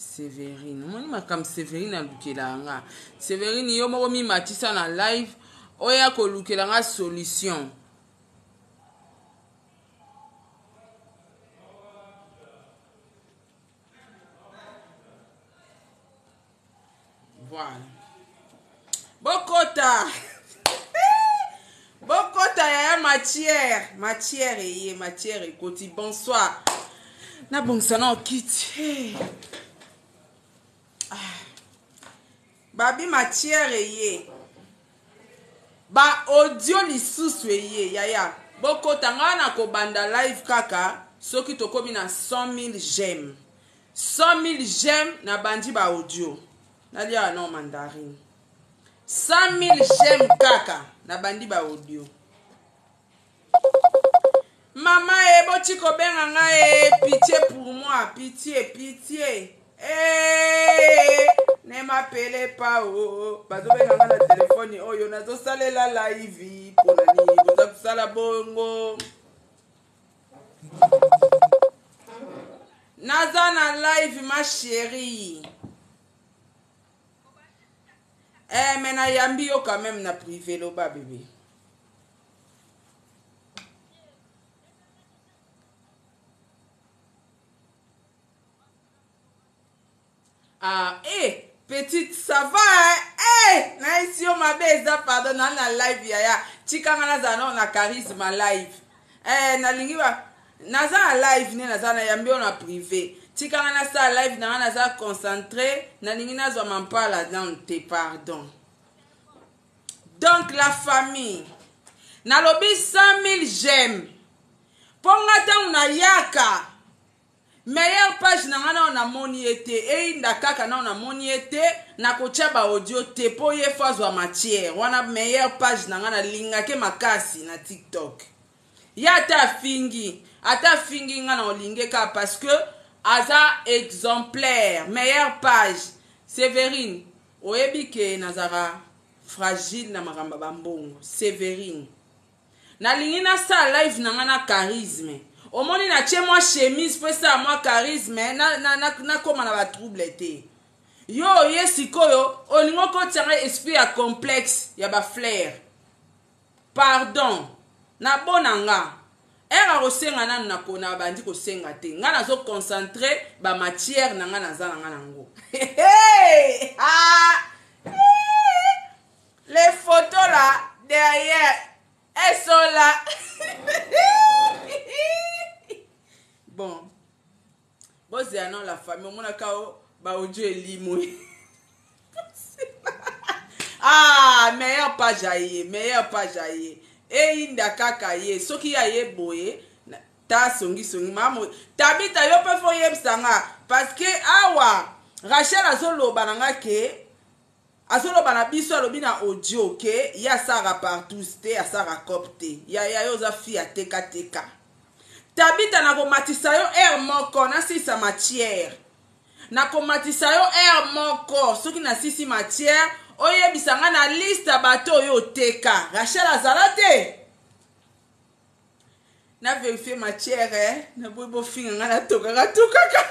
Sévérine. Moi, je comme Sévérine à Lukelanga. Sévérine, yo moko mi matisa na live. Oya ko Lukelanga solution. Voilà. Bokota. Bokota ya matière. Matière et koti. Bonsoir. Na bonsana okiti. Babi matière ye. Ba audio lisusu ye yaya. Bokota ngana ko banda live kaka. Soki tokomi na 100,000 j'aime. 100,000 j'aime na bandi ba audio. Nadia non mandarine. 100,000 j'aime kaka na bandi ba audio. Maman boti ko benga nga pitié pour moi, pitié. Ne m'appelez pas bazo benga nga na téléphone oyo nazo salela live pona ni boza kusala bongo. Naza na live ma chérie. Mais na yambi yo quand même na privé lo ba bébé. Petite, ça va, hein? Na ici on m'a baisé, pardon, na live yaya. Chikanga na zana na charisme live. Na lingiwa, na za live ne na zana yambi on a privé. Chikanga na sa live na za concentré, na lingi na zo mampala dans te pardon. Donc la famille, na lobi 100,000 j'aime. Ponga ta una yaka. Meilleure page na on a moni été nda kaka na on a moni été na kocha ba audio te po ye fazwa matière wana meilleure page na linga ke makasi na TikTok ya ata fingi nga olinge ka parce que aza exemplaire meilleure page Sévérine oyebi ke nazara fragile na makamba bambongo Sévérine na lingi na sa live na charisme omoni na tie moi chemise pe ça moi charisme na koma na ba trouble te yo sikoyo olingo ko tianga esprit ya complexe ya ba flair pardon na bonanga era kosenga nanu na kona bandi kosenga te nga nazo concentrer ba matière na nga naza na nga nango les photos là derrière elles sont là. Bon, c'est non la famille, on a kao ba audio elimo. Meilleur pas jaillir. Inda kaka ye, soki ya ye boye, ta songi mamo. Tabita yo pe fo yeb sanga parce que awa Rachel azolo bananga ke azolo bana biso alobi na audio ke ya sara partout te ya sara copte. Ya yo za fi ya teka. Tabita na komatisa yo air moko na sisa matière. Na komatisa yo air moko soki na sisi matière oyebisanga na liste bato yo teka. Rachel azalate. Na vérifier matière na bobo finga nga na tokaka.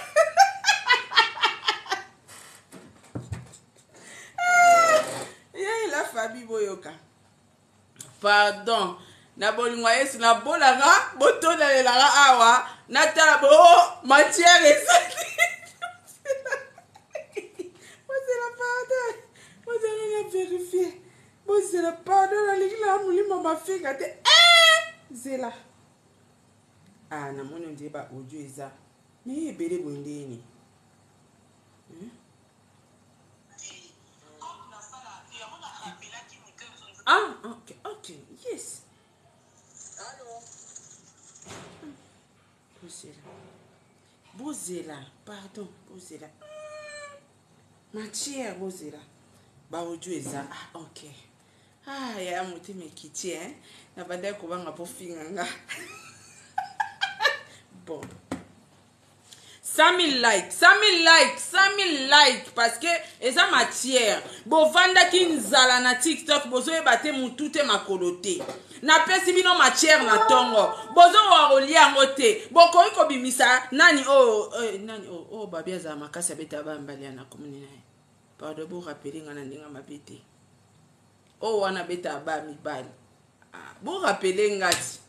La famille boyoka. Pardon. Na bolingwa yesu na bolanga botona lelanga awa na tala bo matière ezali. Moi la pardon. Moi la vérifier. Moi la pardon la ligla mulima mafinga te. Zela. Na moni on dit ba audio eza. Mais ebele bondeni. Ok, yes. Allô? Bozela, pardon, Bozela. Matière, Bozela. Ba audio eza. Ok. Ya muti mekiti, na banda ko banga po finga nga. Bon. 100 000 likes, 100 000 likes, 100 000 likes, parce que eza matière. Bo vanda ki nzala na TikTok, bozo ebate mutute makolote. Na pesi bino matière na tongo. Bozo waroli yango te. Boko iko bimisa nani babi aza makasi abeta ba mbali na komuni na. Pardon bo rappeler ngana ndinga mabete. Wana beta ba mibali. Bo rappeler ngati.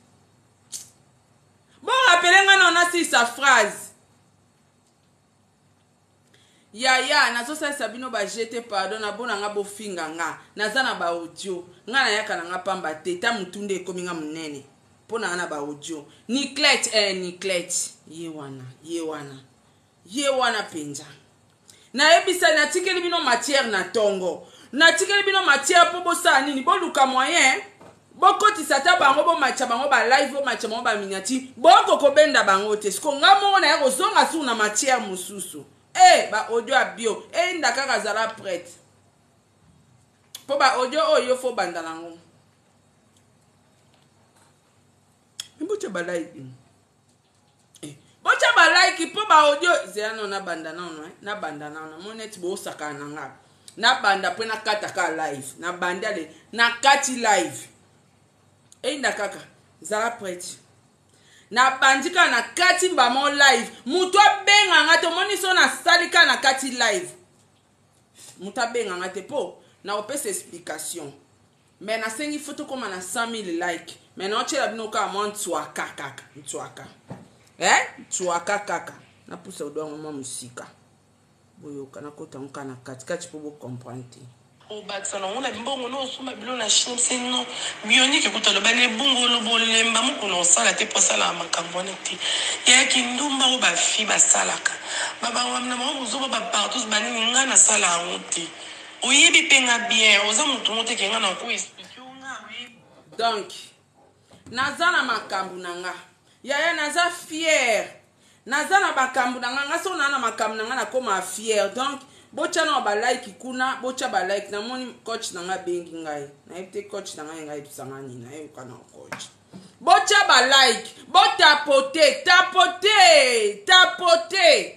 Bo rappeler ngana na si sa phrase. Ya nazo sa sabino ba jete pardon na bona nga bo finga nga naza na ba audio nga na yaka na nga pamba te ta mutunde ekomi nga munene pona na ba audio Niclette ye wana penja na ebisa na tikeli bino matière na tongo na tikeli bino matière po bo sa nini bo luka moyen bo kotisa ta bango bo matcha bango ba live bo matcha bango ba miniati bo kokobenda bango te siko nga mo na yako zonga su na matière mususu. Ba audio a bio. Ndaka kazala prête. Po ba audio yo fo bandalango. Mbocha ba like. Bocha ba like po ba audio zeno na bandana no na bandana no monet bo saka na nga. Na banda pe na kata ka live. Na bandale na kati live. Ndaka kazala prête. Na bandika na kati mbamo live mutu abenga ngate moniso na salika na kati live mutu abenga ngate po na opesa explication mais na sengi photo koma na 100 000 like mais na ochela bino ka mon tswaka kaka na pusa odwa mama musika boyo kana kota nkana kati po bo comprendre au batsana on a bongo no suma bilo na chine sino bionique kutalo bale bongo lo bolemba mo kono sala te posala makambo neti ya kindumba o ba fi ba salaka baba wamna mo uzoba ba partout bani ngana sala honte oyebi penga bien oza mutu mote kenga na ko expliquer nga oui donc nazana makambo nanga ya naza fier nazana makambo nanga ngaso na makambo nanga na koma fier donc bocha na ba like kuna bocha ba like na moni coach na nga bengi ngai na ite coach na ngai tusangani na yo kana coach bocha ba like tapoter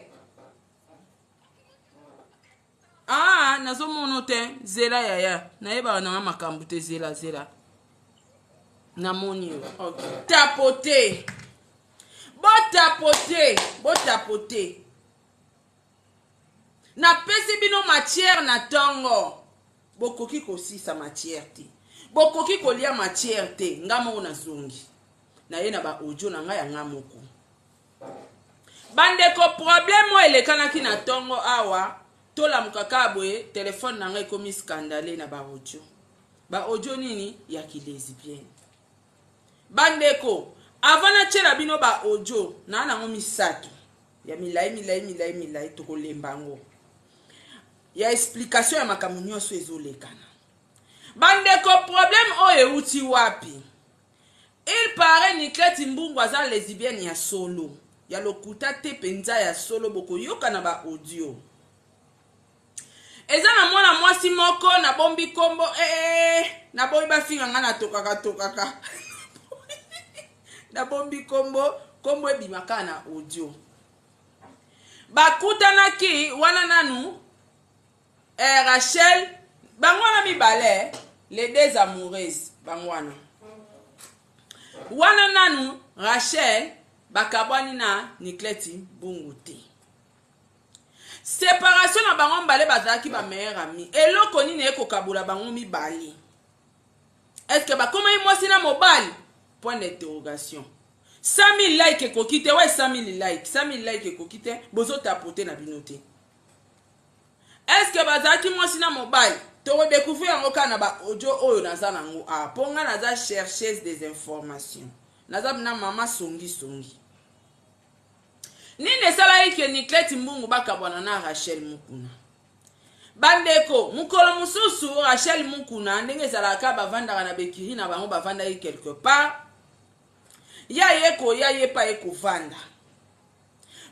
nazo mono te zela yaya na yeba na makambo te zela na moni yo okay tapoter na pesi bino matière na tongo bokoki kosisa matière te bokoki kolia matière te ngamo na zongi na ye na ba audio na nga ya ngamoko bande ko problème o elekanaki na tongo awa tola mukaka boye téléphone na nga ekomi scandale na ba audio nini ya kilesbienne bande ko avana chela bino ba audio na ngo misato ya milai tokolembango ya explication ya makambo nyonso ezolekana bandeko problème oyo euti wapi il paraît Niclette Mbungu aza lesbienne ya solo ya lokuta te penza ya solo bokoyoka na ba audio eza na mwana mwasi moko na bombi kombo na boyi bafinga nga na tokaka na bombi kombo ebimaka na audio bakutanaki wana nanu Rachel bangwana mibale les deux amoureuses bangwana wana nanu Rachel bakabwani na Niclette Mbungu te séparation na bango mbale bazalaki ba meilleur ami eloko nini ekokabula bango mibale est-ce que bakoma mwasi na mobali point d'interrogation 100 000 likes ekokite 100 000 likes 100 000 likes ekokite bozo tapoter na binote. Est-ce que bazaki mwasi na mobile to découvrir yango kana ba audio oyo naza nango ponga naza chercheuse des informations naza na mama songi nini sala yake Niclette Mbungu bakabwana na Rachel Mukuna bandeko mukolo mususu Rachel Mukuna ndenge zalaka bavanda na bekiri na bango bavanda quelque part ya ye pa ekovanda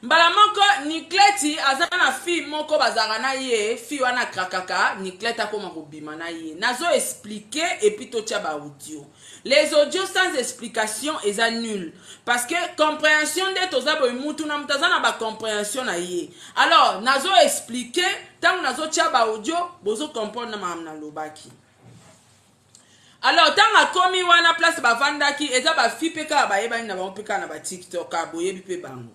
mbala moko Niclette aza na fille moko bazaka na ye fi wana krakaka Niclette akoma kobima na ye nazo expliquer et puis totia ba audio les audios sans explication eza nul parce que compréhension de toza boy mutu na mutaza na ba compréhension na ye alors nazo expliquer tant nazo tia ba audio bozo comprendre na mamna lobaki alors tant akomi wana place bavandaki eza ba fi peka ba yeba na ba peka na ba TikTok aboyebi pe bango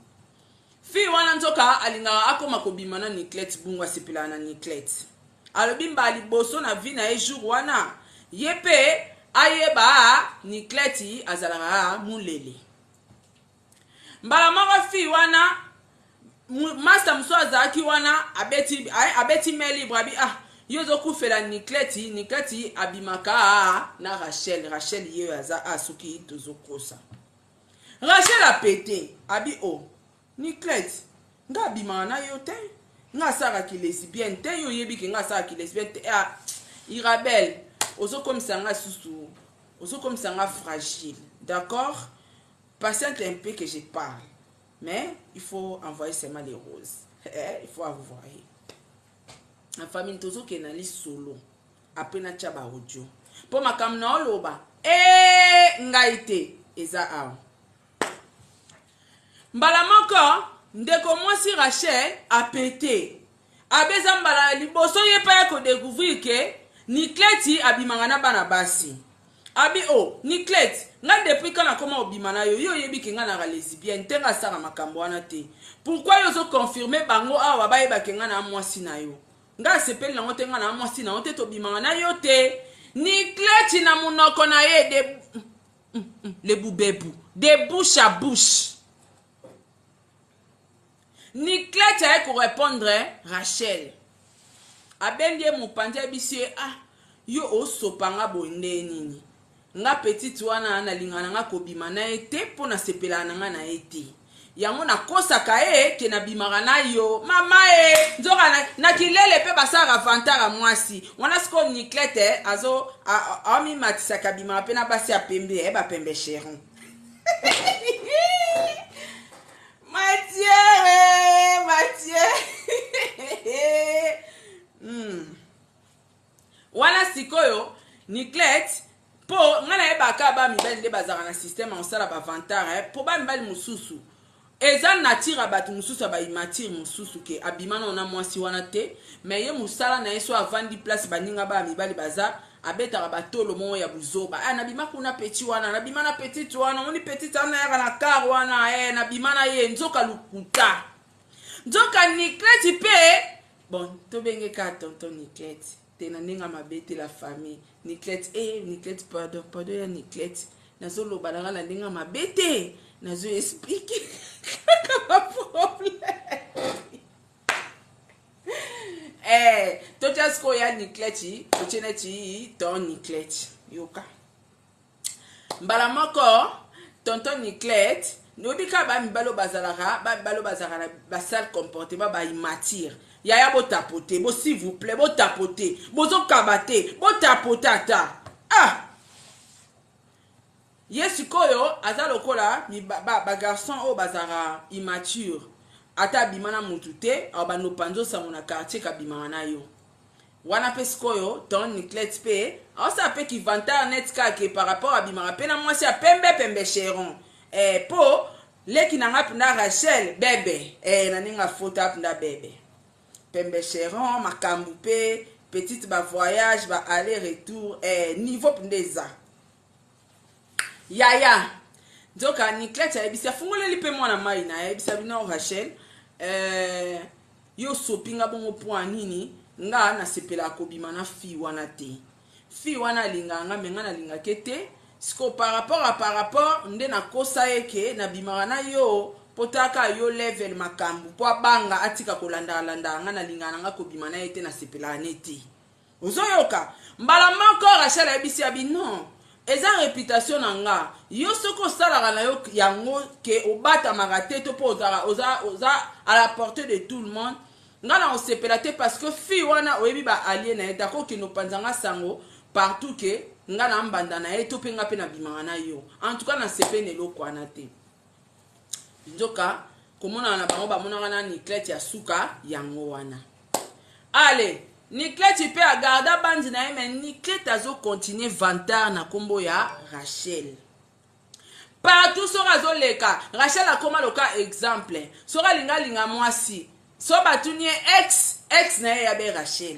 fi wana nzoka alinga akoma kobima na Niclette bungwa sepela na Niclette alobi mbali boso na vi na jour wana yepe ayeba Niclette azalaka mulele mbala moko fi wana master mso azaki wana abeti mail libre abi yozo kufela Niclette abimaka na Rachel ye aza asuki tozokosa Rachel a pété abi Niclette nga bima na yo te nga sara ki lesbienne te yo yebi ki nga sara ki lesbienne te irabel ozo comme ça nga susu ozo comme ça nga fragile d'accord patiente un peu que je parle mais il faut envoyer seulement les roses il faut envoyer la famille tozo ke na li solo après na tchaba audio po makam na oloba ngaite eza aw mbala moko ndeko mwasi Rachel a pété abeza mbala liboso ye pa ko découvrir que Niclette abimanga na bana basi abi Niclette nga depuis kana koma obima na yo yebi ke nga na lesbienne te nga sara makambo wana te pourquoi yo zo confirmer bango awa ba yeba ke nga na mwasi na yo nga sepeli nango te nga na mwasi na yo te to bimanga na yo te Niclette na munoko na ye de le boubebu de bouche à bouche Niclette a pour répondre Rachel. Abendie mupanje bisie yo osopanga bonde nini. Nga petite wana na lingana nga kobima na ete pona sepela na nga na ete. Yango na kosa kae ke na bimara na yo. Mama nzoka na kilele pe basara vantara mwasi. Wana sko Niclette azo ami matisa kabima pe na basi ya pembe ba pembe cheron. Mathieu. Wana sikoyo Niclette po ngana ebaka ba mibali nde bazaka na système en sala ba vantara po ba mibali mususu eza natira batu mususu ba imatire mususu ke abimana na mwasi wana te mais ye musala na yeso avandi place baninga ba mibali baza abeta batolo mo ya buzoba na bima kuna petit wana na bima na petit wana oni petit ana ya na car wana na bima na ye nzoka lukuta nzoka Niclette pe bon to benge ka tonton Niclette tena ninga mabete la famille Niclette Niclette pardon ya Niclette nazo lobalanga la ninga mabete nazo expliquer pas problème to just ko ya Niclette to cheneti ton Niclette yoka mbala moko tonton Niclette nobika ba mibalo bazalaka ba sale comportement ba imatire yaya bo tapoter bo s'il vous plaît bo tapoter bozo kabate bo tapotata yesikoyo azalokola ba garçon o bazara immature ata bimana mutute aba no panzo samona quartier kabima na yo wana pesikoyo ton Niclette pe asa pe ki vantar net ka ke par rapport a bimara pe na mwasi a pembe cheron po leki na ngapunda Rachel bebe na ninga fota punda bebe pembe cheron makambu pe petite ba voyage ba aller retour niveau pundeza yaya nzoka Niclette ebisa fungoleli pe mwana mai na ebisa bino Rachel yo sopinga bongo point nini nga na sepela kobima na fi wana te fi wana linga nga menga na linga kete siko par rapport nde na kosa eke na bimara na yo potaka yo level makambu po banga atika kolanda nga na linga nga kobima na ete na sepela neti ozoyoka mbala moko Rachel ebisi abino eza réputation nga yo soko salaka na yo yango ke obata magate to po oza à la portée de tout le monde nga na osepela te parce que fi wana oyebi ba allié na eta ko ke no panzanga sango partout ke nga na mbanda na eto penga pe na bimanga na yo en tout cas na sepene lo kwana te nzoka komona na bango bamonaka na Niclette ya suka yango wana. Allez, Niclette peut agarda bandi na ye, mais Niclette azo continuer vantar na kombo ya Rachel. Partout sora zo leka, Rachel a koma loka exemple. Sora linga mwasi. So batunie ex na ye ya be Rachel.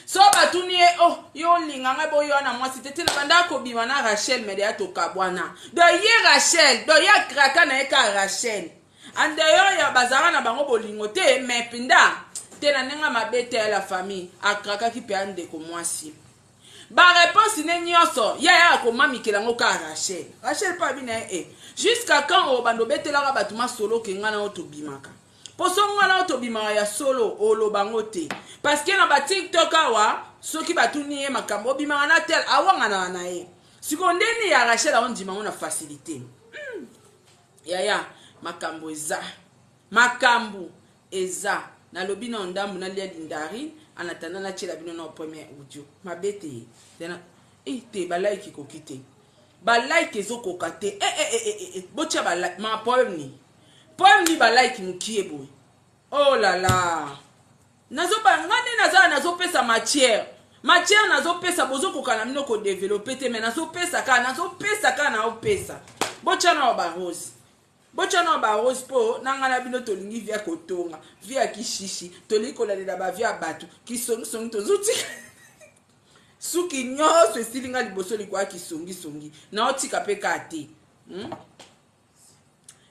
So batunie oh yo linga nga boyo na mwasi tete na banda ko bima na Rachel mede ya tokabwana. Do ye Rachel, do ya kraka na ye ka Rachel. Ande yo ya bazara na bango bolingo te, mais pinda tena nenga mabete ya la famille akraka ki pe ande ko mwasi. Ba réponse ne nyonso ya ko mami kelango ka Rachel. Rachel pa bina jusqu'à quand o bando betela ka batuma solo ke ngana otobimaka. Poso ngana otobimaka ya solo olo bangote. Parce que na ba TikTok awa soki batuni ye makambo bimaka na tel awanga na ye. Sikondeni ya Rachel on di na facilité. Ya makambo eza. Makambo eza. Na lobi na ndambu na lia lindari anatana na chela bino na premier audio mabete tena te ba like ko kite ba like ezo ko kate bocha ba like ma poem ni ba like mukie boy oh la la nazo ba ngane nazo pesa matière nazo pesa bozo ko kana mino ko développer te mais nazo pesa ka na opesa bocha na ba rose. Bochana ba rose po nangana bino tolingi via kotonga via kishishi toliko la ba via batu kisongi tozuti suki nyoso esilinga liboso likwa kisongi na otika peka ate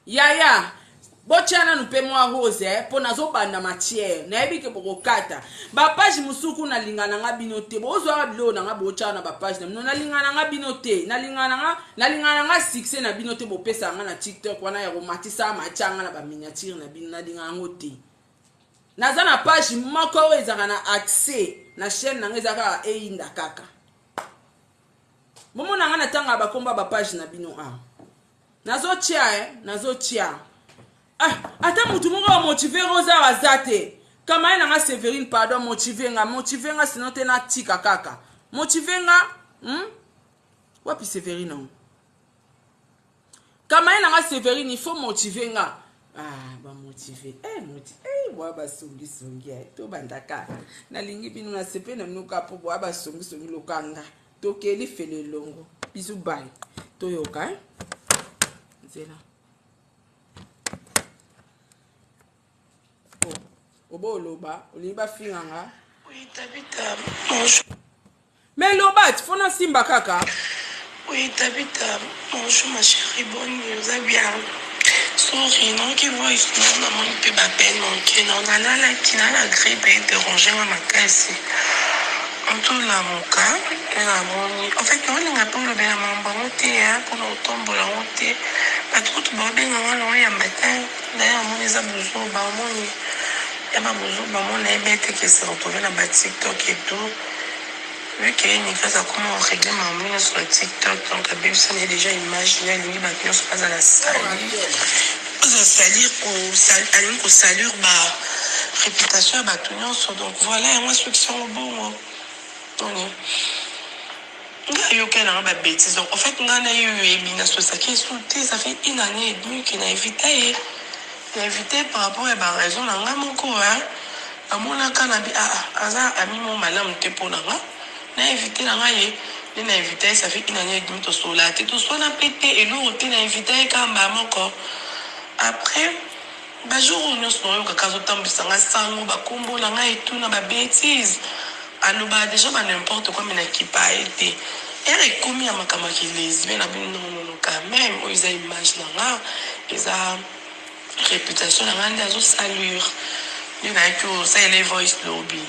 yaya bochana nupe mwa rose po nazo banda matière na ebike bokokata ba page musuku na lingana nga binote bozwa bilo na nga bochana ba page na lingana nga binote na lingana nga succès na binote bopesa nga na TikTok wana ya romatisa machanga na ba miniature na bino na lingana ngote naza na page moko ezaka na accès na chaîne na ngeza ka einda kaka momo na nga na tanga ba komba ba page na bino nazo tia ata mutu moko motiver rosa wazate kama ina nga Sévérine pardon motiver nga sinon te na tika kaka motiver nga wapi Sévérine non kama ina nga Sévérine il faut motiver nga ba motiver wa ba songi to bandaka na lingi binu na sepe na minuka po wa ba songi lokanga to keli fele longo bisu bye to yoka nzela Obo loba, oliba finganga. Oui, Tabita, bonjour. Mais loba, tu fais simba kaka. Oui, Tabita, bonjour ma chérie, bonne nuit, vous allez bien. Sorry, non, qui voit ici, non, maman, il peut m'appeler, non, qui non, la grippe est dérangée, ma casse. En tout là, mon cas, en fait, non, il n'a pas le bien, maman, monter, pour nous tomber, la monter. Pas trop de bordel, non, il y a un matin, d'ailleurs, mon les a besoin, bah, mon il y a ma maman bête qui s'est retrouvée dans ma TikTok et tout. Vu qu'il y a une classe à comment régler ma maman sur le TikTok, donc la baby ça n'est déjà imaginé, lui, maintenant, c'est pas à la salle. Pas à salir, au salir, ma réputation, bah, tout le monde. Donc voilà, moi, ceux qui sont bons, il y a aucun bêtise. Donc en fait, on a eu ça fait une année et demie qu'il a évité. Invité par rapport à ma raison na nga moko amona kana bi aza ami mon malam te pona nga na invité na nga ye na invité ça fait une année et demie to sola te to sola pété et l'autre te na invité kamba moko après ba jour on se noyo ka kazo tambisa nga sango ba kombo na nga et tout na ba bêtise aloba déjà ba n'importe quoi mais na qui pas été elle est commis à ma kamaki lesbienne na bin non quand même ils a image na nga ils a réputation la grande azo salure ni na que ça les voice lobby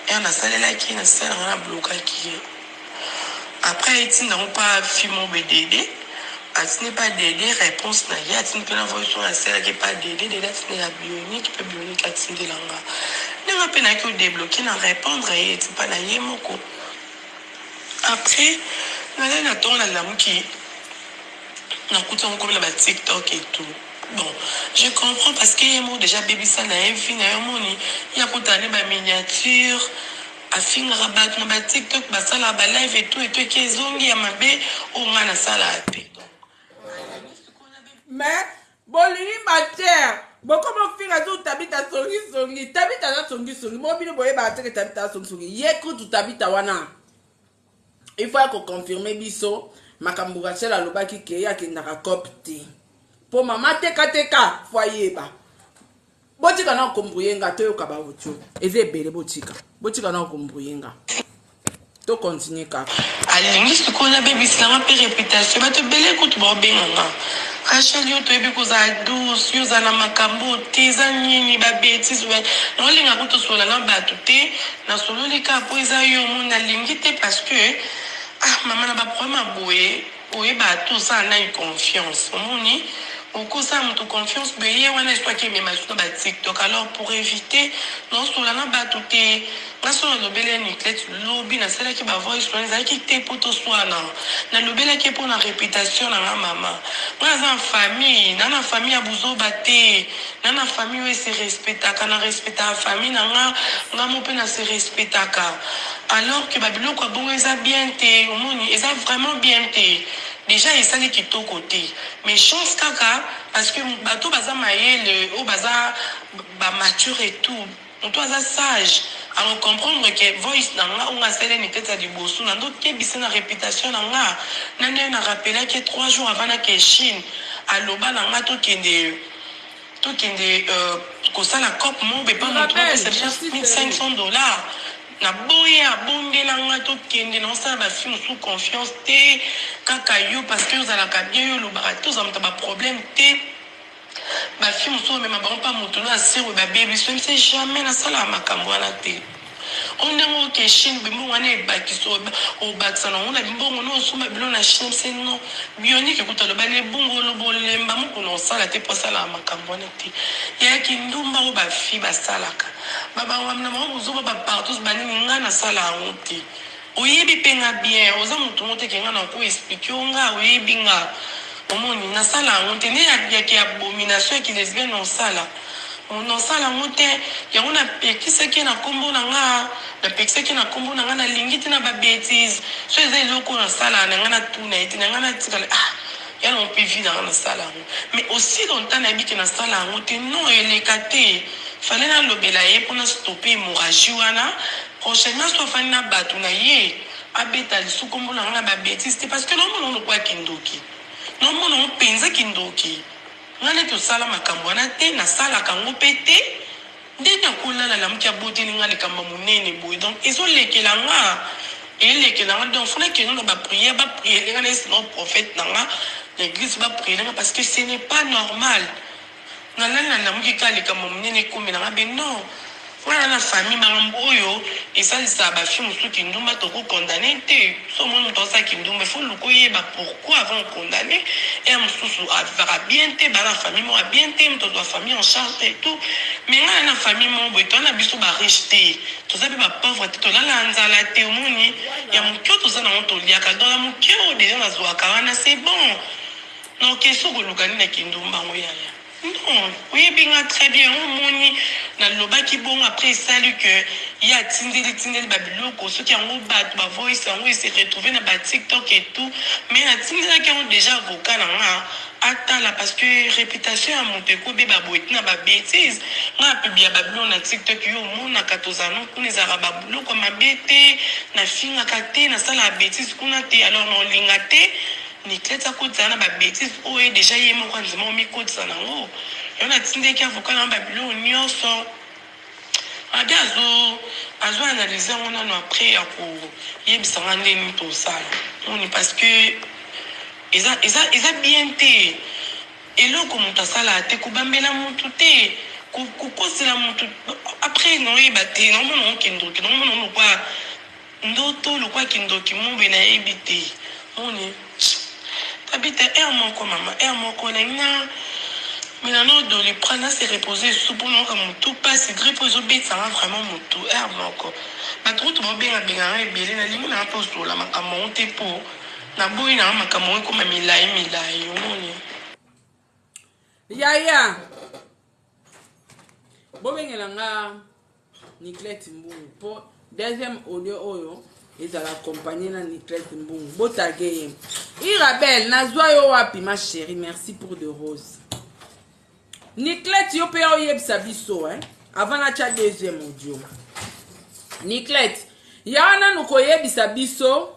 et on a salé là qui na ça on a bloqué qui après il n'a pas filmé BDD ce n'est pas DD réponse na ya tu peux la voice sur la salle qui pas DD là c'est la bionique peut bionique atinde langa ni on peut na que débloquer na répondre et c'est pas na yemoko après na attend la muki na kuta on comme la TikTok et tout. Bon, je comprends parce qu'il y a un mot déjà baby ça n'a rien fini, il y a pour t'aller ma miniature, à finir rabattre ma TikTok, ma salle à live et tout qui est zongi à ma bé, au moins la salle à paix. Mais bolingi bater bokomo finga zo tabita songi tabita za songi mobile boye ba teke tabita songi ye kutu tabita wana il faut ko confirmer biso makambo gasela lobaki ke ya kindaka copte po mama teka foyeba botika na kombruyenga to yoka ba votu eze ebele botika na kombruyenga to continue kaka alingi sikola bebisilanga mpe réputation bato ebele kutu baobenganga Rachel yo toyebi kozala douce yo ozala na makambo te eza nini babétise naolinga kotosola na bato te nasololi kaka mpo eza yo mo nalingi te parce que mama na baproblème aboye oyeba ata osala na confiance omoni okosala moto confiance beye wana eswaki emema so na batiktok alors pour éviter naosola na bato te ngaso nalobeli Niclette lobi nasalaki bavoice wana ezalaki te mpo toswana nalobelaki mpo na réputation na nga mama nga naza na famille na famille ya buzoba te na famille oyo ese respectaka na respectaka famille na nga mo mpe na se respectaka alors que babiloko ya bongo eza bien te omoni eza vraiment bien te déjà esali kitoko te mais chance kaka parce que bato baza mayele oyo baza bamature et tout moto aza sage alors comprendre que voice na nga onga sele Niclette ya liboso na ndo kebisa na réputation na nga nande na rappelaki 3 jours avant na ke Chine aloba na nga tokende kosala cop mo bepa moto $1,500 na boya abondela nga tokende na osala bafilme sous confiance te kaka yo parce que ozalaka bien yo olobaka te oza moto baproblème te bafilme so omema bango mpa moto no asewe babebi so mse jamais nasalaka makambo wana te ondenge oke Chine bimbongo wana ebakisa obakisa nango na bimbongo no osomba bilo na Chine mse no bionique ekuta loba lebongo lobolemba moko na osala te mpo asalaka makambo wana te yayaki ndumba oyo bafi basalaka babawamina bango bozoba bapartus banini nga nasala yango te oyebi mpe nga bien oza moto mo teke nga na koexplike o nga oyebi nga omoni nasala yango te nde yaki abomination yaki lesbienne osala nosala yango te yango napekisaki na nkombo na nga nalingi te na babétise so eza eloko nasala na nga natuna ete na nga natikala yana mpe vi na nga nasala yango mais aussi longtemps nayebi ke nasala yango te non eleka te fale nalobela ye mpona stoppe hémorragie wana prochainement so afani na bato na ye abeta lisu nkombo na nga na babétise te parce que nomona olokwa kindoki nomona mpenza kindoki nga neti osala makambo wana te nasalaka yango mpe te nde nakolala lamuki aboteli nga likambo monene boye donc ezolekela nga donc fona keno na bapriere baprielenga na esi na prophète na nga na église baprielenga parce que ce n'est pas normal nalala lamuki kaka likambo monene ekomela nga be non wana na famille makambo oyo esalisaka bafi mosusu kindumba tokokondane te so moni moto asala kindumba ifo luka oyeba pourquoi avant okondane e mosusu avaka bien te bana famille moko bien te moto azwa famille en charge et tout mais ngai na famille moko boye toza na biso bariche te toza mpe bapauvre te tolala nzala te omoni ya moke oyo toza nango toliaka donc ya moke oyo deja nazwaka wana c'est bon donc eso kolukani na kindumba yango yaya non oyebi nga très bien omoni nalobaki bongo après esali ke ye atindeli babiloko soki yango bato bavoice yango ese retrouve na batiktok et tout mais natindelaki yango déjà avocat na nga atala parce que réputation ya moto ekobeba boye tina babétise nga apibia babiloko na tiktok yo omonaka tozala kuna ezalaka babiloko mabe te nafingaka te nasalaka bétise kuna te alors naolinga te Niclette akotisa na babétise oyo déjà ye moko andima omikotisa nango yo natindeki avocat na babiloko nyonso abe azoanalyse yango nano après ya koyebisa nga ndeni tosala oni parce que eza bien te eloko moto asala te kobambela motu te kokosela motu après naoyeba te naomona okindoki naomona lokwa ndoto lokwa kindoki mobe nayebi te oni habite air moko mama air moko na minano doli prendre se reposer sous pour non comme tout passe grippe aux obéis ça va vraiment moto air moko ba trop to bien bien ebele na lingi na posto la makambo te po na boyi na makambo ko milai omoni yaya bobengela nga Niclette Mbungu po deuxième audio oyo ezala accompagné na Niclette Mbungu botage ye Irabel nazwa yo wapi ma chérie merci pour de roses Niclette yo pe oyebisa biso avant na cha deuxième audio. Niclette yana no koyebisa biso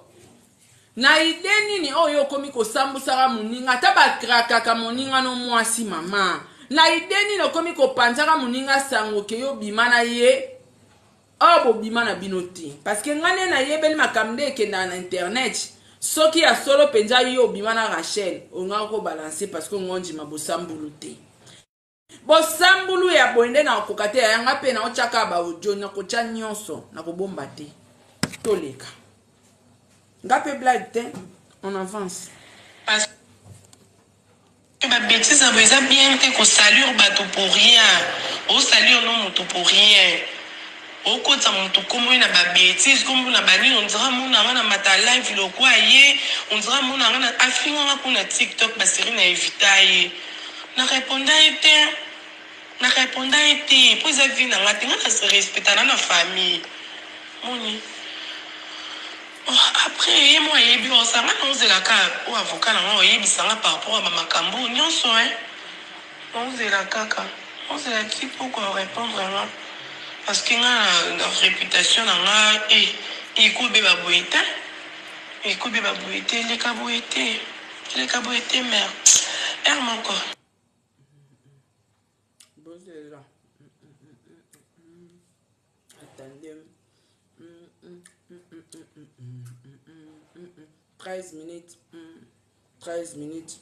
na ide nini oyo komi kosambusaka moninga ata bakrakaka moninga no mwasi mama. Na ide nini okomi kopanzaka moninga sango ke yo bima na ye bo bima na bino te. Parce que ngane na yebeli makamde ekenda na internet soki ya solo penza yo bima na Rachel onga ko balancer parce que ngonji mabosambulu te. Bosambulu ya boende na kokate ya yanga pe na ochaka ba audio na kocha nyonso na kobomba te. Toleka. Ngape blague te, on avance. Parce que ma bêtise ça veut bien te ko salure bato pour rien. O salure non moto pour rien. O kota moto comme na ba bêtise comme na bani on dira mon na mata live lo kwa ye, on dira mon na afinga ko na TikTok ba série na evita ye. Na répondant été pour ça vie na ngati ngana se respecter na famille. Moni. Après moi yebi on sanga on zela ka o avocat na ngo yebi sanga par rapport à makambo nyonso on zela kaka on zela qui pourquoi répondre là parce que la réputation na nga et ko be ba boita les caboité mère mon corps. Attendez. 13 minutes. 13 minutes.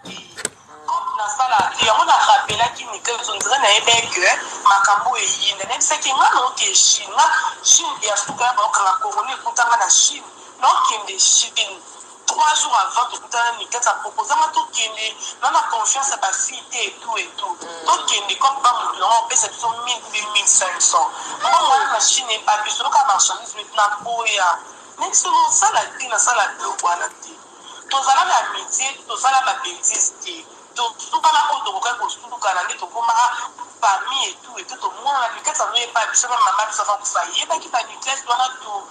Na sala yango na rappela ki ni que on dirait na ebeke makambo eyinde nem se ki nga no ke Chine ya fuka ba ka corona kutanga na Chine no kende Chine 3 jours avant de kutana ni kata proposer ma to kende na confiance à ba fille et tout donc kende comme ba mo no pe c'est 1500 moi na Chine pas plus que marchandise maintenant boya même si on sala ki na sala bloc wana ti tozala na métier tozala ma bêtise ti donc tout pas la auto ko ko tout kana ni to koma famille et tout to moi la kata no e pas biso maman ça va faillir ba ki pas du classe doit tout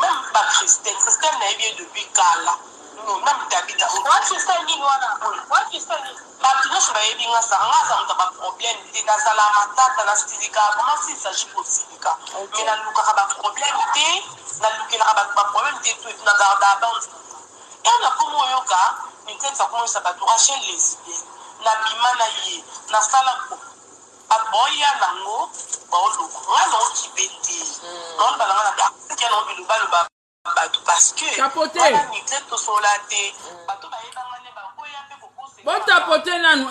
même ba Christelle n'a bien depuis kala non même David what Christelle ni wana what Christelle ba tu so ba yebi nga sa ba problème te na sala matata na stilika comment si s'agit possible ka mais na luka ba problème te na luka ba problème te tout na garda ba et on a comme yoka ni tête ça commence à battre chez lesbienne na bimana ye na sala ko aboya nango ba oluko ngalo kibeti non ba ngana ba ke no bilu ba parce que tapoter ni tête to solate bato ba yeba ngane ba ko ya pe ko poser bon tapoter nanu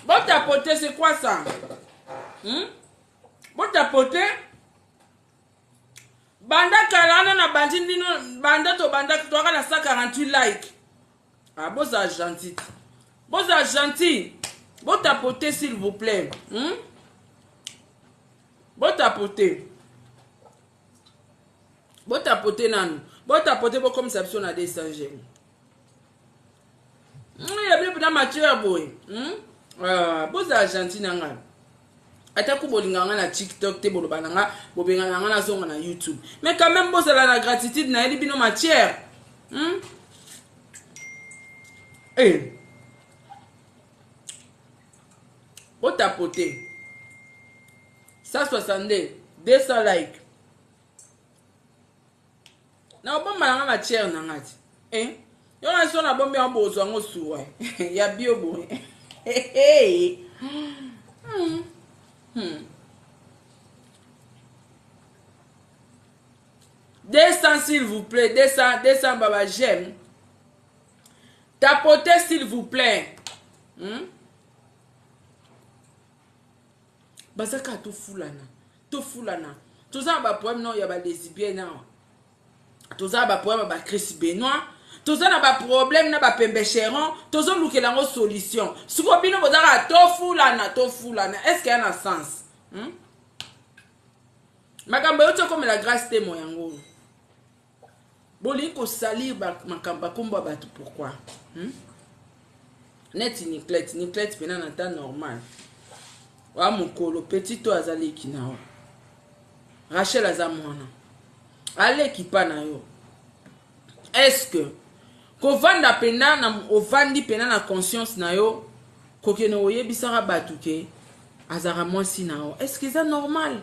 bon tapoter c'est quoi ça bon tapoter banda kalana na bandi ndino banda to banda toka na 148 like boza gentil bon tapoter s'il vous plaît bon tapoter nanu bon tapoter bon comme ça on a des sangers il y a bien pour la matière boy boza gentil nanga ata ku bolinga nga na TikTok te boloba nga bobenga nga na zonga na YouTube mais quand même bozala na gratitude na elibino matière bon tapoter 162 200 like na bomba nga matière na ngati yo na so na bombe en bozo ngo suwa ya bio bo 200 s'il vous plaît, 200 baba j'aime. Tapotez s'il vous plaît. Basaka to fulana. Toza ba problème non ya ba lesbienne non. Toza ba problème ba Chris Benoit. Toza na ba problème na ba pembécheron, tozo lukela ngo solution. Suko bino bozaka to fulana. Est-ce qu'il y a un sens? Makambo yoto comme la grâce témoin yango. Boli ko salir makamba komba batu pourquoi? Net Niclette pena na temps normal. Wa mokolo petit to azali kinao. Rachel azamwana. Ale kipa na yo. Est-ce que ko vanda pena na ovandi pena na conscience na yo kokene oyebisaka bato ke azara mwasi na yo. Est-ce que c'est normal?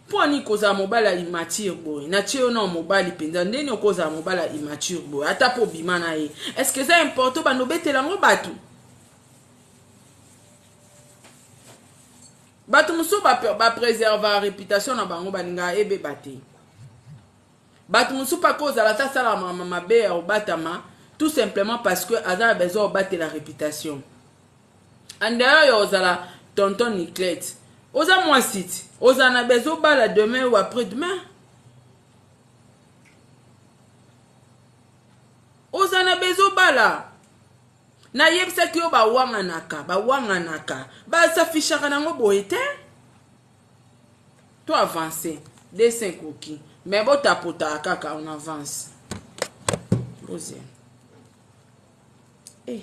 Po ani kozala mobala immature boy na tie yo na mobali penza ndeni okozala mobala immature boy ata po bima na ye. Est-ce que c'est important bando betela ngo bato? Bato muso ba préserver la réputation na bango baninga ebe bate. Bato muso pa kozala ta sala mama be ya obatama tout simplement parce que aza besoin de battre la réputation. En d'ailleurs ozala tonton Niclette. Oza moi site. Oza na besoin bala demain ou après-demain. Oza na besoin bala. Na yebisa ki yo ba wanganaka, ba s'affichera nango boete. To avancer des 5 oki. Mais bo tapota kaka on avance. Posez. Eh.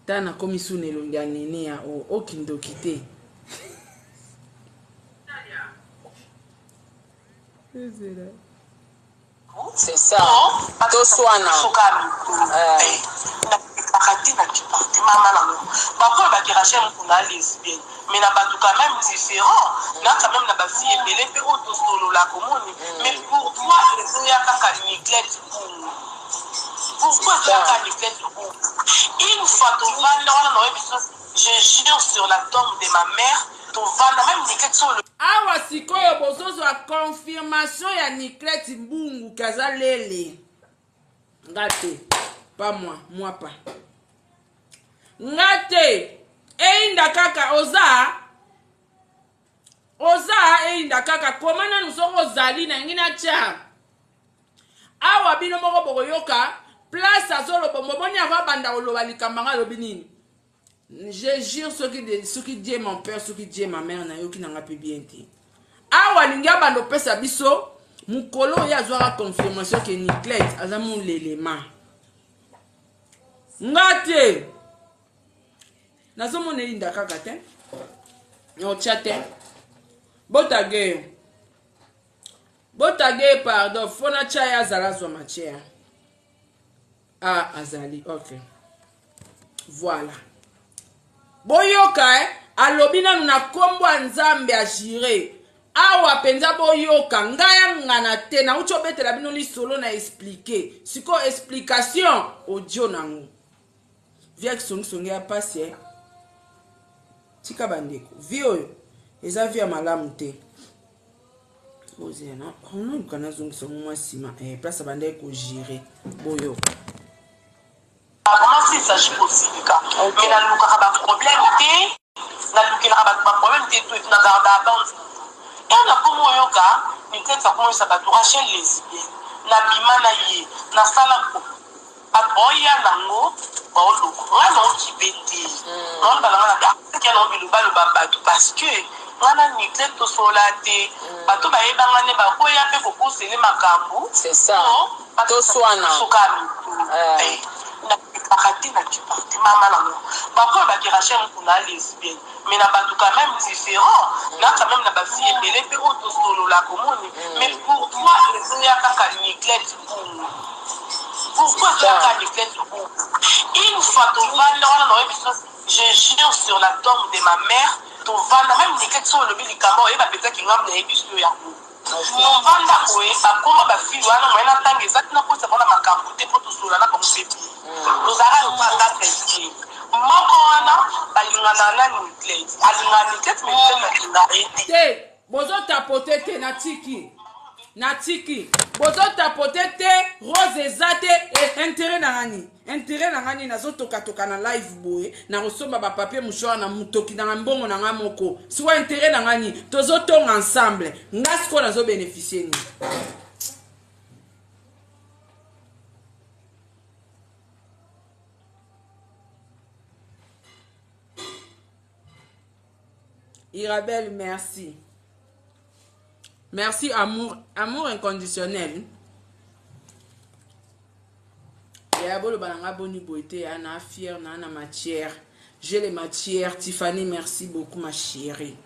Tana komi sune longi ya nene ya okindo kite. C'est ça. To soana. Bakati na kiparti mama na mo. Bako ba kirashe mukuna lesbienne. Mais na batu quand même différent. Na quand même na ba fille belé pe o to solo la komoni. Mais pour toi le ya kaka Niclette pour. Pourquoi tu as Niclette pour? Une fois ton vent je jure sur la tombe de ma mère, ton vent même Niclette sur le awa sikoyo bozozo a confirmation ya Niclette Mbungu kaza lele. Ngate. Pas moi pas. Ngate. Einda kaka oza einda kaka komana nusongo zali na ngina cha. Awa bino moko boko yoka place azolo bomoni ava banda oloba likambanga lobi nini. Je jure ce qui dit mon père, ce qui dit ma mère na yoki nanga pe bien te. Awa linga bando pesa biso mukolo ya zwara confirmation que Niclette azamu l'élément. Ngate. Nazomo ne inda kaka te. No chate. Botage. Botage pardon, fona chaya zala zo machia. Ah azali, OK. Voilà. Boyoka alobina na kombo nzambe agire. Awa penza boyoka ngaya ngana te na ucho betela bino li solo na expliquer. Siko explication audio nango. Via songi ya passe. Tika bandeko. Vio eza via malamu te. Ozena, on a kana zongi songi mwa sima place bandeko ko gérer. Boyoka. Comment c'est ça, je possible? Mais la louka a pas problème, la louka a pas problème, tout est dans la bande. Et on a comme yoga, mais peut-être ça commence à battre Rachel lesbienne. Na bima na ye, na salako. Aboya nango, baolo. On a qui bêté. On va la qui a envie de le parce que on a Niclette to solate. Bato ba e bangane ba ko ya pe ko posele makambo. C'est ça. To soana. Bakati na kiparti mama na mo. Bako ba kirashe mukuna lesbienne. Mais na batu quand même différent. Na quand même na ba fille belé pe o to solo la komoni. Mais pour toi le ya kaka Niclette pour. Pourquoi tu as Niclette pour? Une fois ton vent je jure sur la tombe de ma mère, ton vent même Niclette sur le médicament et va peut-être qu'il ngam na ebiso ya ko. Non vanda ko e ba koma ba fille wana mo na tangi zati na ko sa bona makambo te po to solo na ko sepi. Lozara yo pa ta preski. Moko wana balingana na Niclette. Alingana Niclette mais na eti. Te bozo tapoter te na tiki. Na tiki. Bozo tapoter te rose ezate et intérêt na ngani. Intérêt na ngani na zo toka na live boy na rosomba ba papier mouchoir na mutoki na mbongo na ngamoko. Soit intérêt na ngani tozo tonga ensemble. Ngasko na zo bénéficier ni. Irabel, merci. Merci, amour inconditionnel. Et à bolo bananga boni boité, ana fière, nana matière. J'ai les matières. Tiffany, merci beaucoup, ma chérie.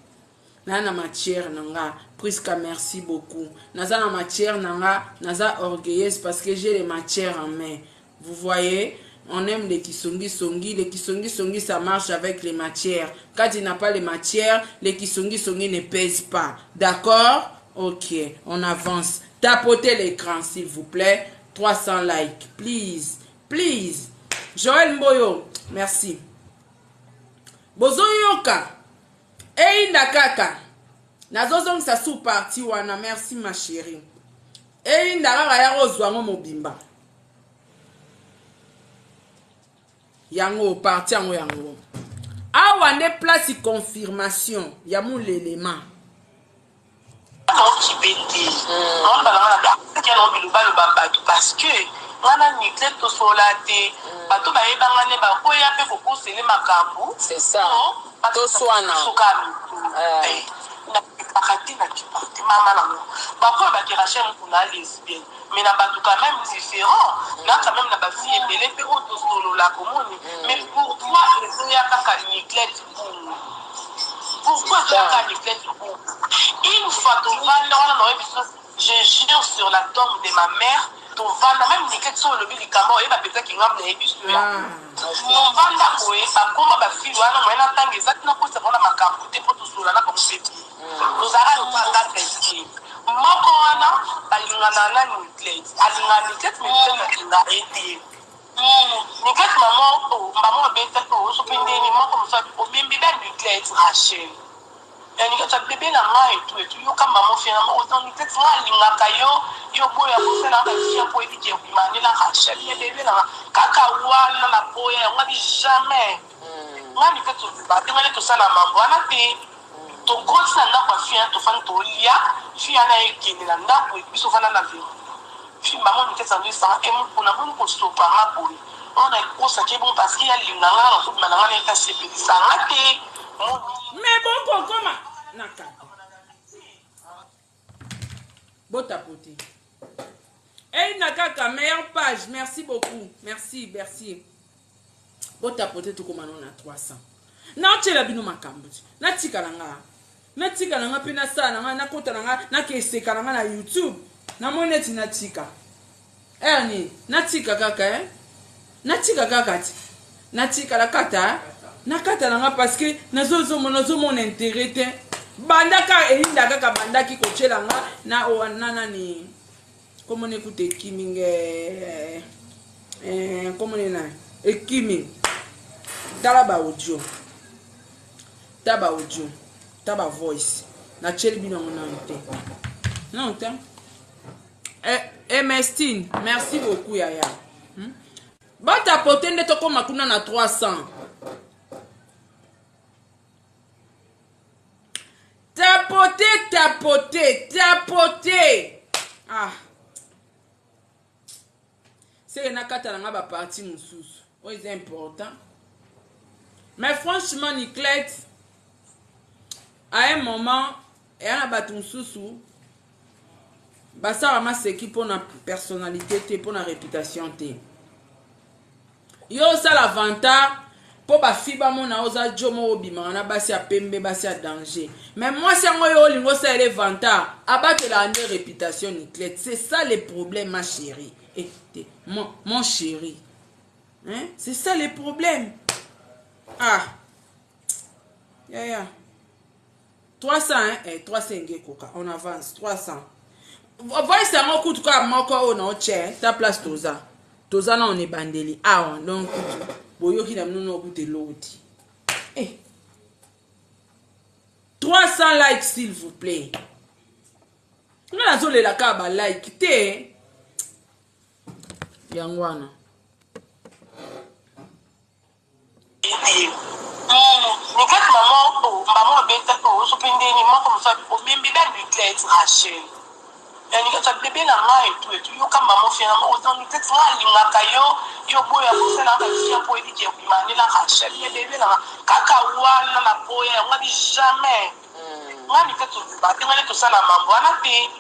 Nana matière, nanga. Priska, merci beaucoup. Naza na matière, nanga. Naza orgueilleuse parce que j'ai les matières en main. Vous voyez? On aime les kisongi-songi. Les kisongi-songi, ça marche avec les matières. Quand il n'a pas les matières, les kisongi-songi ne pèsent pas. D'accord? Ok, on avance. Tapotez l'écran, s'il vous plaît. 300 likes, please. Please. Joël Mboyo, merci. Bozoyoka. Ei Nakaka. Nazozong sa sous-parti wana. Merci ma chérie. Ei Nakaka ya rozwango mobimba. Yango parti yango yango. Awa ne place confirmation. Yamou l'élément. Parce que c'est ça. Toswana. Mais n'a pas tout quand même différent. Là, quand même, n'a pas fille et belle, la commune. Mais pourquoi il y a qu'à néglect pourquoi il y a qu'à néglect une fois, je jure sur la tombe de ma mère, tu vas même néglect sur le médicament et peut-être qu'il y a des épices. Mon vanda, oui, ça combat ma fille, on a tant exactement pour se rendre à ma capote pour tout cela, comme c'est dit. Nous allons pas l'adresser. Moko wana balingana na néglect alingana néglect mais na aidé néglect maman beta to so pendeni moko mfa o membi ba néglect Rachel et néglect bébé na ngai tout yo kama maman fina o dans néglect na lingaka yo boya ko fela ba fia po edike ku mani la Rachel ye bébé na kaka wana na boya on dit jamais ngani ke to ba ngale to sala mambo ana te to grosse na kwa fia to fan to lia fia na ekini na ndako biso fana na vie fi maman n'était sans lui sans et on a bon costo par ma boy on a costa qui bon parce qu'il y a l'ingala on na ngana eta sepi ça raté mais bon comment naka bota poté et naka meilleure page merci beaucoup merci bota poté tout comme on a 300 na tshela bino makambo na tikala nga pe na sa na kota nga na keseka nga na YouTube na moneti na tika erni na tika kaka na tika kaka ti na tika la kata na kata nga parce que nazo mon intérêt te bandaka elinda kaka bandaki ko tshela nga na o nani comment écouter kiminge comment na ekimi talaba audio taba voice na tsheli bino nante non te Mestine merci beaucoup yaya bata potende toko makuna na 300 tapoter ah c'est na kata nga ba parti mususu o c'est important mais franchement Niclette à un moment et on a battu un sous ça vraiment c'est qui pour la personnalité pour la réputation yo ça l'avantage pour ba fiba mon na oza jomo obima na basi a pembe basi a danger mais moi si on yo lingo ça est vantage abattre la réputation Niclette c'est ça le problème ma chérie et mon chéri hein c'est ça le problème ah ya 300 hein 300 coca on avance 300 voyez ça mon coup de quoi moko on a tché ta place toza na on est bandeli ah donc boyo ki na no coûte l'autre 300 likes s'il vous plaît ngana zo le la ka ba like te yangwana néglect maman beta to so pendeni moko mfa o membi ba néglect Rachel et néglect bébé na ngai tout yo kama maman fina o dans néglect na lingaka yo boya ko fela ba fia po edike ku mani la Rachel ye bébé na kaka wana na boya on dit jamais ngani ke to ba ngale to sala mambo ana te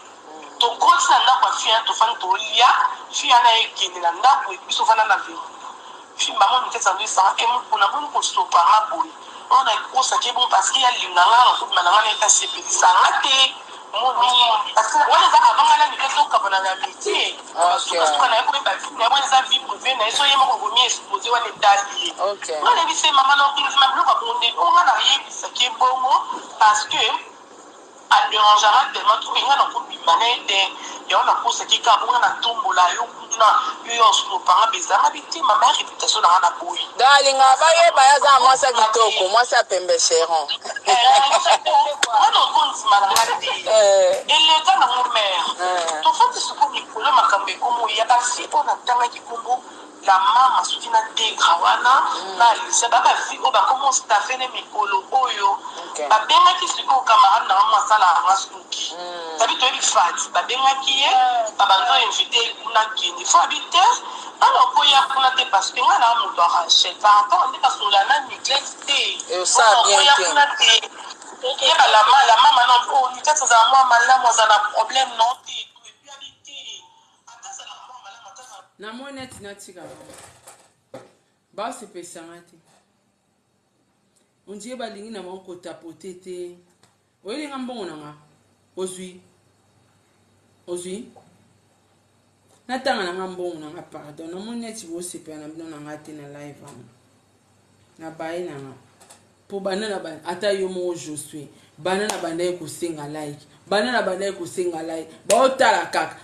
to grosse na kwa fia to fan to lia fia na ekini na ndako biso fana na vie fi maman n'était sans lui sans et on a bon costo par ma boy on a costa qui bon parce qu'il y a l'ingala on na ngana eta sepi ça raté parce que on les a avant la mission comme on a l'amitié parce que on a pas pas on a vie privée mais so yema ko mi exposer on est dali OK on a dit c'est maman non plus ma bloc on a rien ce qui est bon parce que a dérangera tellement tout rien on peut bimaner et on a posé qui ka bon na tombo la yo kuna yo so pa bezanga biti mama réputation na na boy dalinga ba ye ba ya za mwasa kitoko mwasa pembe cheron on compte malade et le temps na mon mère to fait ce qu'on dit pour le makambe comme il y a pas si on a tanga qui combo la mama soutient des grawana na c'est pas vie on va commencer à faire les mikolo oyo ba benga ki siko camarade na mama sala rasuki tabi to bi fat ba benga ki ba ba invité kuna kindi faut habiter alors pour y a te parce que on a mon doit racheter par rapport on dit parce que la na neglect et ça bien que et la maman non oh ni tête ça moi malade moi ça a problème non na mona tina tika ba se pesanga te ondiye balingi na moko tapoter te oyelinga mbongo nanga ozwi natanga nanga mbongo nanga pardon na mona ti bo se pe na bino nanga te na live na baye nanga po banana ban ata yo mo je suis banana bandaye kusenga like banana bandaye kusenga like ba otala kaka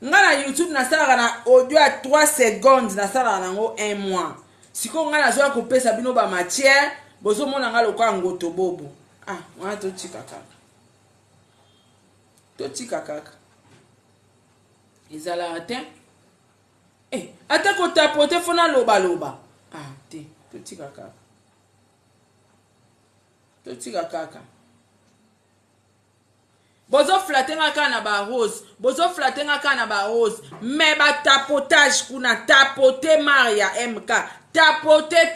ngana YouTube na sala na audio à 3 secondes na sala nango 1 mois siko ngana zo ko pesa bino ba matière bozo mona ngalo kwa ngoto bobo wana to tika kaka ezala atin ata ko tapoter fona loba te to tika kaka bozo flatenga kana ba rose mais ba tapotage kuna tapoter Maria MK tapoter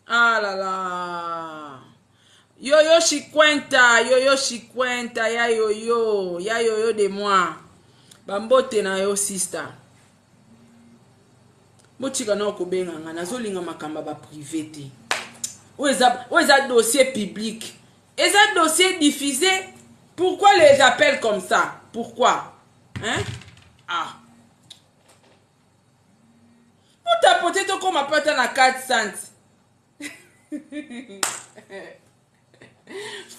ah la la yoyo chikwenta ya yoyo de moi bambote na yo sister motika na ko benga ngana zolinga makamba ba privé te oza dossier public et ça dossier diffusé pourquoi les appels comme ça pourquoi vous tapotez tout comme appelle na 400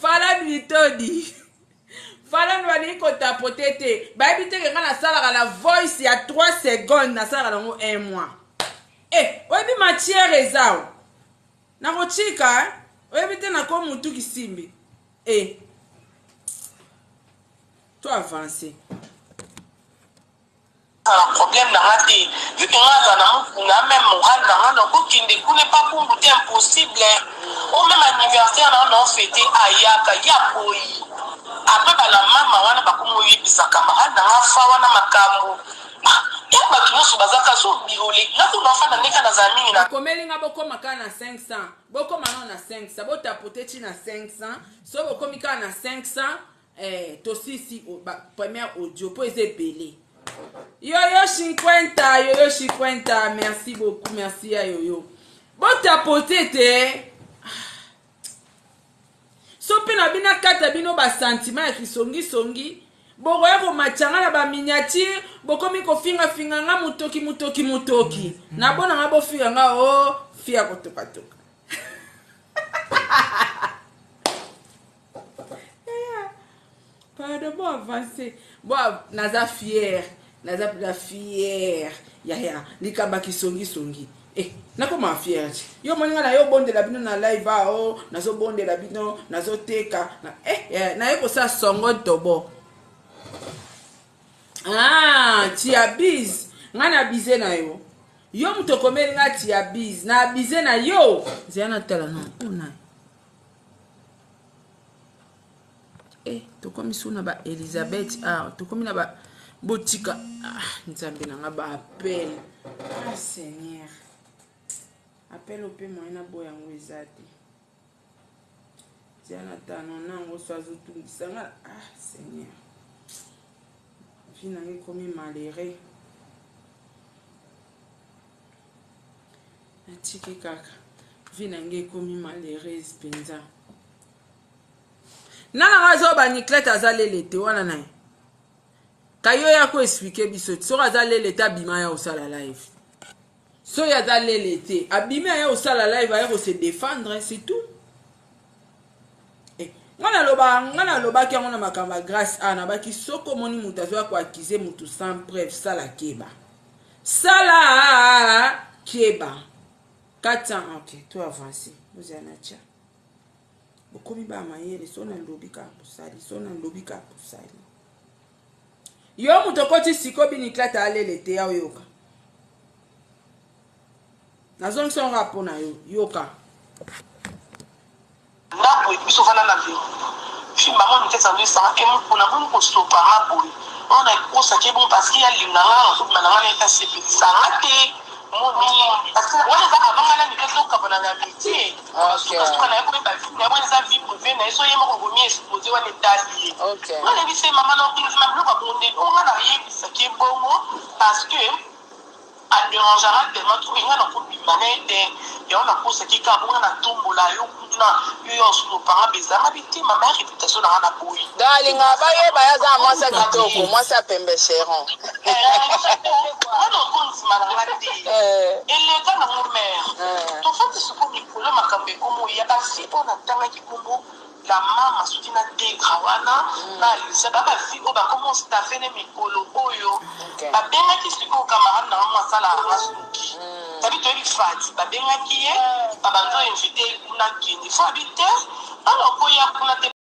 Fala bitodi Fala nwani ko tapoter te ba bité que na sala la voice ya 3 secondes na sala nango 1 mois oyebi matière ezao na kochika oyebi na ko mutu kisimbi to avancer un problème dans la tête vu que on a même moral dans la donc qui ne connaît pas pour c'est impossible au même anniversaire on fêté ayaka ya boyi après la maman wana ba komo yibisa camarade na fa wana makambo ya ba tunoso bazaka so biolé na to nafa na nika na zamini na komelinga bokoma kana 500 bokoma na 500 botapoter ti na 500 so bokomi kana na 500 to sisi première audio po eze belé yoyo 50 merci beaucoup merci à yoyo botapoter te so pe na bina kata bino ba sentiment ya kisongi bokoya ko machanga na ba miniature bokomi ko finga nga mutoki na bona nga bo finga nga fia ko toka pardon bon avancer bon naza fier ya likamba kisongi nakoma fier yo moninga na yo bondela bino na live nazo bondela bino nazo teka na yo kosa songo tobo tia biz ngana bize na yo mutokomeli nga tia biz na bize na yo ziana tala na una tokomi suna ba Elizabeth tokomi na ba botika nzambe na nga ba appel Seigneur appel au paiement na boya ngwezate ziana tano nango swazo tungisanga Seigneur fina ngi komi malheureux natiki kaka vie na ngai ekomi malheureuse mpenza nana azo baniclete aza lele te wana na ye kayo ya koexplike biso ti soki aza lele te abima ya kosala live soki aza lele te abimi aya kosala live aya kose défendre c'est tout nga nalobaki yango na makambo ya grâce a nabaki soki omoni moto azoya koakize motu sans preuve sala keba sala keba 4 ans ok to avance ozala na tia okomi bamayele so nalobi kaka posali so nalobi kaka posali yo moto okoti siko biniklata alele te ya oyoka nazongisa ngo rapo na yo yoka napo biso vana na vie fi maman ni tesa ndisa ke mpona bon ko stopa hapo on a kosa ke bon parce qu'il y a linganga so mananga na ta sepisa ngate parce que wala za abanga ni keso ka bona na métier parce que na ko ba fi na wala za vie privée na so yema ko gomi exposer wala tali wala bi se maman no plus ma bloka bonde on na rien ça ke bongo parce que a dérangera tellement tout rien na ko bi manete ya on a kosa ki ka bonga na tombola yo yo so para bezanga biti ma mère réputation na na boui dalinga baye bayaza mwasa kitoko mwasa pembe cheron ono konzi malangati eleka na mon mère to fait ce ko mikolo makambe komo ya basi pona tanga kikombo la mama sotina te kawana na lisa baba fi o ba commence ta fene mikolo oyo ba benga ki siko camarade na masala rasuki tabi to fati ba benga ki ye ba banzo invité kuna kindi faut habiter alors ko ya kuna